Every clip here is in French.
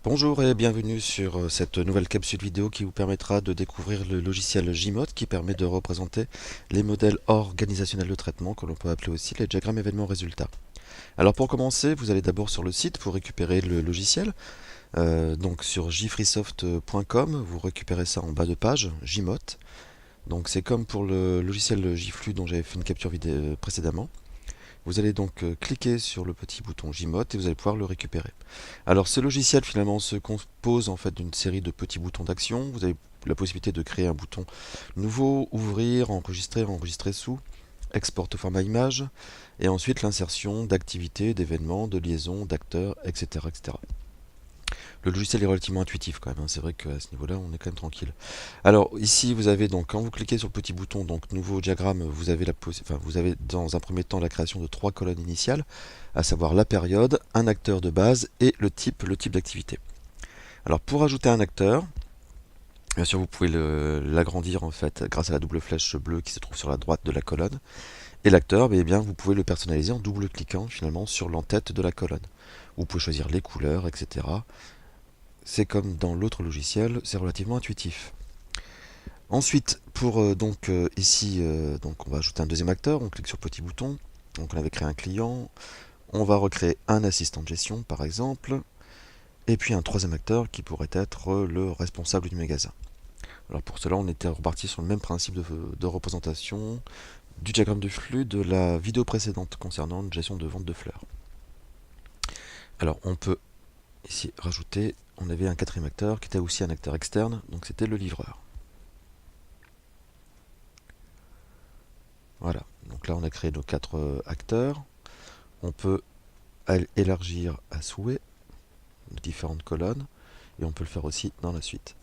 Bonjour et bienvenue sur cette nouvelle capsule vidéo qui vous permettra de découvrir le logiciel Gmod qui permet de représenter les modèles organisationnels de traitement que l'on peut appeler aussi les diagrammes événements résultats. Alors pour commencer, vous allez d'abord sur le site pour récupérer le logiciel. Donc sur jfreesoft.com, vous récupérez ça en bas de page, Gmod. Donc c'est comme pour le logiciel Gflu dont j'avais fait une capture vidéo précédemment. Vous allez donc cliquer sur le petit bouton Gmod et vous allez pouvoir le récupérer. Alors ce logiciel finalement se compose en fait d'une série de petits boutons d'action. Vous avez la possibilité de créer un bouton nouveau, ouvrir, enregistrer sous, export au format image, et ensuite l'insertion d'activités, d'événements, de liaisons, d'acteurs, etc., etc. Le logiciel est relativement intuitif quand même, hein. C'est vrai qu'à ce niveau-là, on est quand même tranquille. Alors ici, vous avez donc, quand vous cliquez sur le petit bouton, donc nouveau diagramme, vous avez dans un premier temps la création de 3 colonnes initiales, à savoir la période, un acteur de base et le type d'activité. Alors pour ajouter un acteur, bien sûr vous pouvez l'agrandir en fait grâce à la double flèche bleue qui se trouve sur la droite de la colonne. Et l'acteur, eh bien, vous pouvez le personnaliser en double cliquant finalement sur l'entête de la colonne. Vous pouvez choisir les couleurs, etc. C'est comme dans l'autre logiciel, c'est relativement intuitif. Ensuite, pour ici, donc on va ajouter un deuxième acteur, on clique sur le petit bouton. Donc on avait créé un client, on va recréer un assistant de gestion par exemple, et puis un troisième acteur qui pourrait être le responsable du magasin. Alors pour cela, on était reparti sur le même principe de représentation du diagramme de flux de la vidéo précédente concernant une gestion de vente de fleurs. Alors on peut ici rajouter, on avait un quatrième acteur qui était aussi un acteur externe, donc c'était le livreur. Voilà, donc là on a créé nos 4 acteurs. On peut élargir à souhait les différentes colonnes et on peut le faire aussi dans la suite.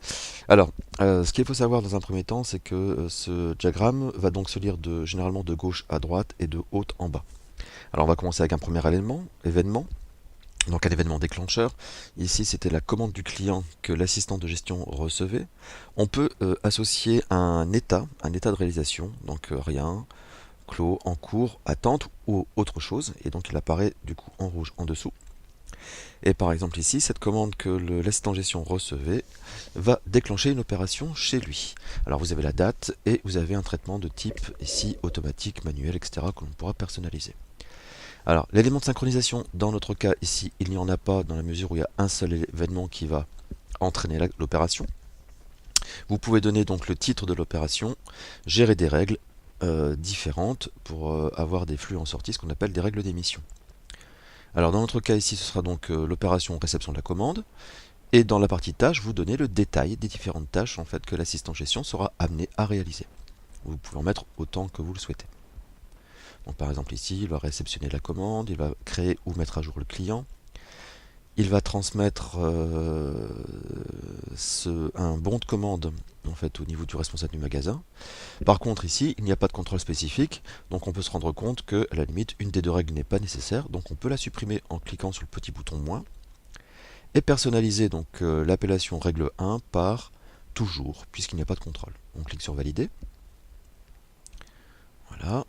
Alors, ce qu'il faut savoir dans un premier temps, c'est que ce diagramme va donc se lire généralement de gauche à droite et de haut en bas. Alors on va commencer avec un premier événement. Donc un événement déclencheur. Ici, c'était la commande du client que l'assistant de gestion recevait. On peut associer un état de réalisation, donc rien, clos, en cours, attente ou autre chose. Et donc il apparaît du coup en rouge en dessous. Et par exemple ici, cette commande que l'assistant de gestion recevait va déclencher une opération chez lui. Alors vous avez la date et vous avez un traitement de type ici automatique, manuel, etc. que l'on pourra personnaliser. Alors, l'élément de synchronisation, dans notre cas ici, il n'y en a pas dans la mesure où il y a un seul événement qui va entraîner l'opération. Vous pouvez donner donc le titre de l'opération, gérer des règles différentes pour avoir des flux en sortie, ce qu'on appelle des règles d'émission. Alors dans notre cas ici, ce sera donc l'opération réception de la commande. Et dans la partie tâches, vous donnez le détail des différentes tâches en fait, que l'assistant gestion sera amené à réaliser. Vous pouvez en mettre autant que vous le souhaitez. Donc par exemple ici, il va réceptionner la commande, il va créer ou mettre à jour le client, il va transmettre un bon de commande en fait, au niveau du responsable du magasin. Par contre ici, il n'y a pas de contrôle spécifique, donc on peut se rendre compte que à la limite, une des deux règles n'est pas nécessaire, donc on peut la supprimer en cliquant sur le petit bouton moins, et personnaliser donc l'appellation règle 1 par toujours, puisqu'il n'y a pas de contrôle. On clique sur valider. Voilà.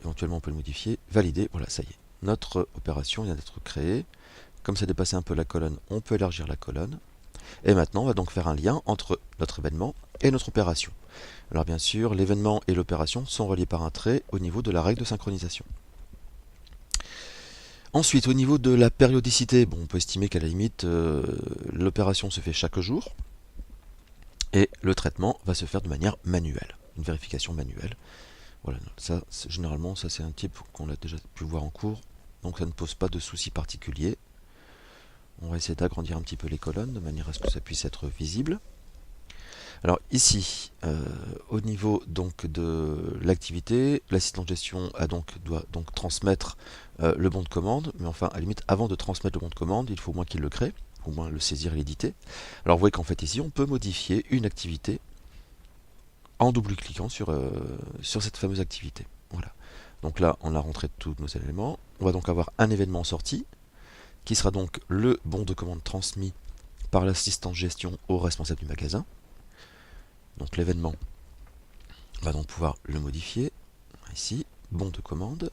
Éventuellement on peut le modifier. Valider. Voilà, ça y est. Notre opération vient d'être créée. Comme ça dépassait un peu la colonne, on peut élargir la colonne. Et maintenant, on va donc faire un lien entre notre événement et notre opération. Alors bien sûr, l'événement et l'opération sont reliés par un trait au niveau de la règle de synchronisation. Ensuite, au niveau de la périodicité, bon, on peut estimer qu'à la limite, l'opération se fait chaque jour. Et le traitement va se faire de manière manuelle, une vérification manuelle. Voilà, ça, généralement, ça c'est un type qu'on a déjà pu voir en cours, donc ça ne pose pas de soucis particuliers. On va essayer d'agrandir un petit peu les colonnes de manière à ce que ça puisse être visible. Alors ici, au niveau donc de l'activité, l'assistant de gestion doit donc transmettre le bon de commande, mais enfin à la limite avant de transmettre le bon de commande, il faut au moins qu'il le crée, au moins le saisir et l'éditer. Alors vous voyez qu'en fait ici on peut modifier une activité en double-cliquant sur cette fameuse activité. Voilà. Donc là on a rentré tous nos éléments. On va donc avoir un événement sorti qui sera donc le bon de commande transmis par l'assistant de gestion au responsable du magasin. Donc l'événement, on va donc pouvoir le modifier. Ici, bon de commande.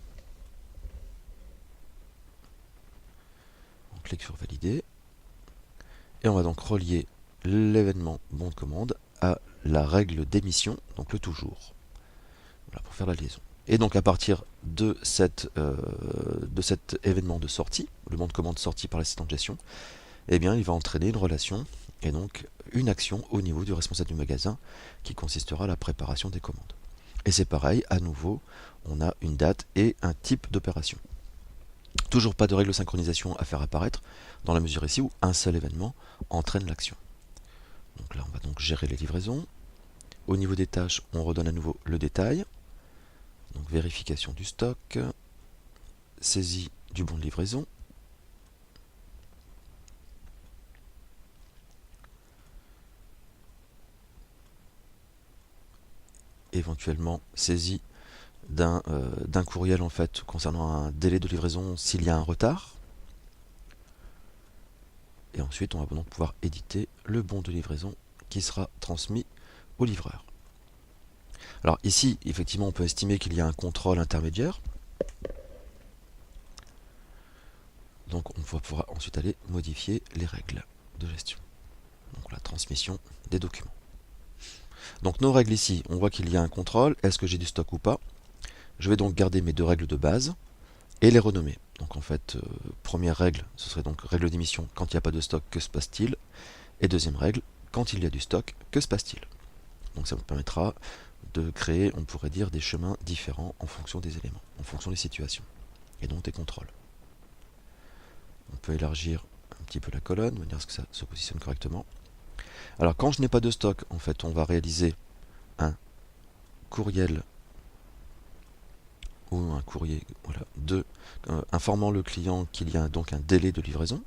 On clique sur valider. Et on va donc relier l'événement bon de commande à la règle d'émission, donc le toujours. Voilà, pour faire la liaison. Et donc à partir de cet événement de sortie, le bon de commande sorti par l'assistant de gestion, eh bien il va entraîner une relation et donc une action au niveau du responsable du magasin qui consistera à la préparation des commandes. Et c'est pareil, à nouveau, on a une date et un type d'opération. Toujours pas de règle de synchronisation à faire apparaître, dans la mesure ici où un seul événement entraîne l'action. Donc là, on va donc gérer les livraisons. Au niveau des tâches, on redonne à nouveau le détail. Donc vérification du stock, saisie du bon de livraison, éventuellement saisie d'un courriel en fait concernant un délai de livraison s'il y a un retard. Et ensuite, on va donc pouvoir éditer le bon de livraison qui sera transmis au livreur. Alors ici, effectivement, on peut estimer qu'il y a un contrôle intermédiaire. Donc on va pouvoir ensuite aller modifier les règles de gestion. Donc la transmission des documents. Donc nos règles ici, on voit qu'il y a un contrôle. Est-ce que j'ai du stock ou pas? Je vais donc garder mes deux règles de base et les renommer. Donc en fait, première règle, ce serait donc règle d'émission, quand il n'y a pas de stock, que se passe-t-il? Et deuxième règle, quand il y a du stock, que se passe-t-il? Donc ça vous permettra de créer, on pourrait dire, des chemins différents en fonction des éléments, en fonction des situations, et donc des contrôles. On peut élargir un petit peu la colonne, venir à ce que ça se positionne correctement. Alors quand je n'ai pas de stock, en fait, on va réaliser un courriel ou un courrier informant le client qu'il y a donc un délai de livraison.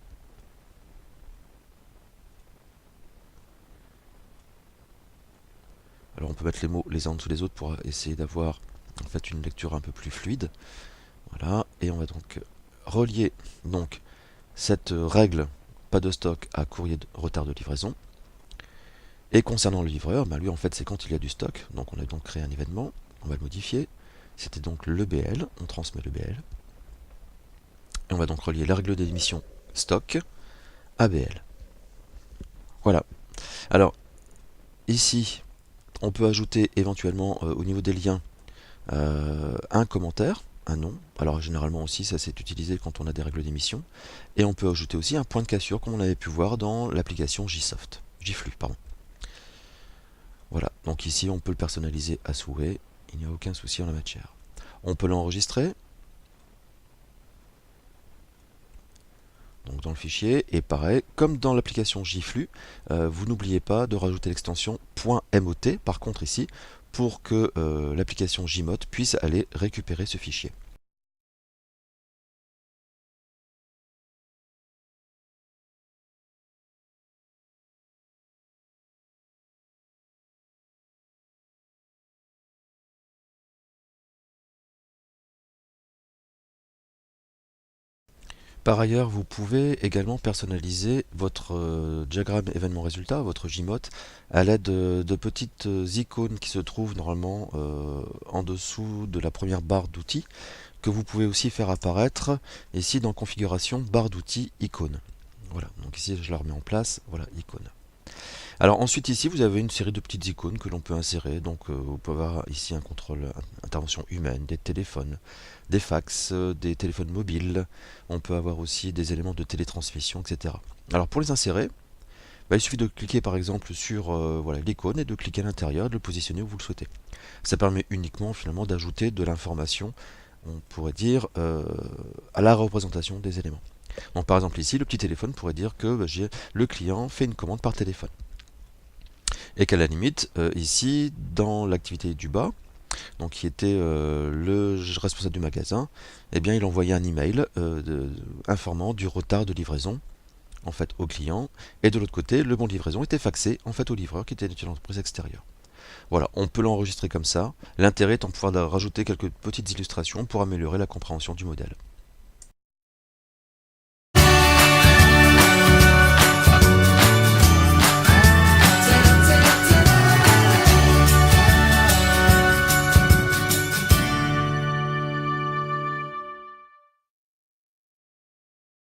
Alors on peut mettre les mots les uns en dessous des autres pour essayer d'avoir en fait une lecture un peu plus fluide. Voilà, et on va donc relier donc cette règle pas de stock à courrier de retard de livraison. Et concernant le livreur, lui en fait c'est quand il y a du stock, donc on a donc créé un événement, on va le modifier. C'était donc le BL, on transmet le BL. Et on va donc relier la règle d'émission stock à BL. Voilà. Alors, ici, on peut ajouter éventuellement au niveau des liens un commentaire, un nom. Alors généralement aussi ça c'est utilisé quand on a des règles d'émission. Et on peut ajouter aussi un point de cassure comme on avait pu voir dans l'application JFlu, pardon. Voilà, donc ici on peut le personnaliser à souhait, il n'y a aucun souci en la matière. On peut l'enregistrer donc dans le fichier, et pareil, comme dans l'application JFlu, vous n'oubliez pas de rajouter l'extension .mot, par contre ici, pour que l'application Jmot puisse aller récupérer ce fichier. Par ailleurs, vous pouvez également personnaliser votre diagramme événement résultat, votre Jmot, à l'aide de petites icônes qui se trouvent normalement en dessous de la première barre d'outils, que vous pouvez aussi faire apparaître ici dans configuration barre d'outils icône. Voilà, donc ici je la remets en place, voilà, icône. Alors ensuite ici vous avez une série de petites icônes que l'on peut insérer, donc vous pouvez avoir ici un contrôle intervention humaine, des téléphones, des fax, des téléphones mobiles, on peut avoir aussi des éléments de télétransmission, etc. Alors pour les insérer, il suffit de cliquer par exemple sur voilà, l'icône et de cliquer à l'intérieur, de le positionner où vous le souhaitez. Ça permet uniquement finalement d'ajouter de l'information, on pourrait dire, à la représentation des éléments. Donc par exemple ici, le petit téléphone pourrait dire que le client fait une commande par téléphone. Et qu'à la limite, ici, dans l'activité du bas, donc qui était le responsable du magasin, eh bien il envoyait un email informant du retard de livraison en fait au client, et de l'autre côté, le bon de livraison était faxé en fait au livreur qui était une entreprise extérieure. Voilà, on peut l'enregistrer comme ça. L'intérêt étant de pouvoir rajouter quelques petites illustrations pour améliorer la compréhension du modèle.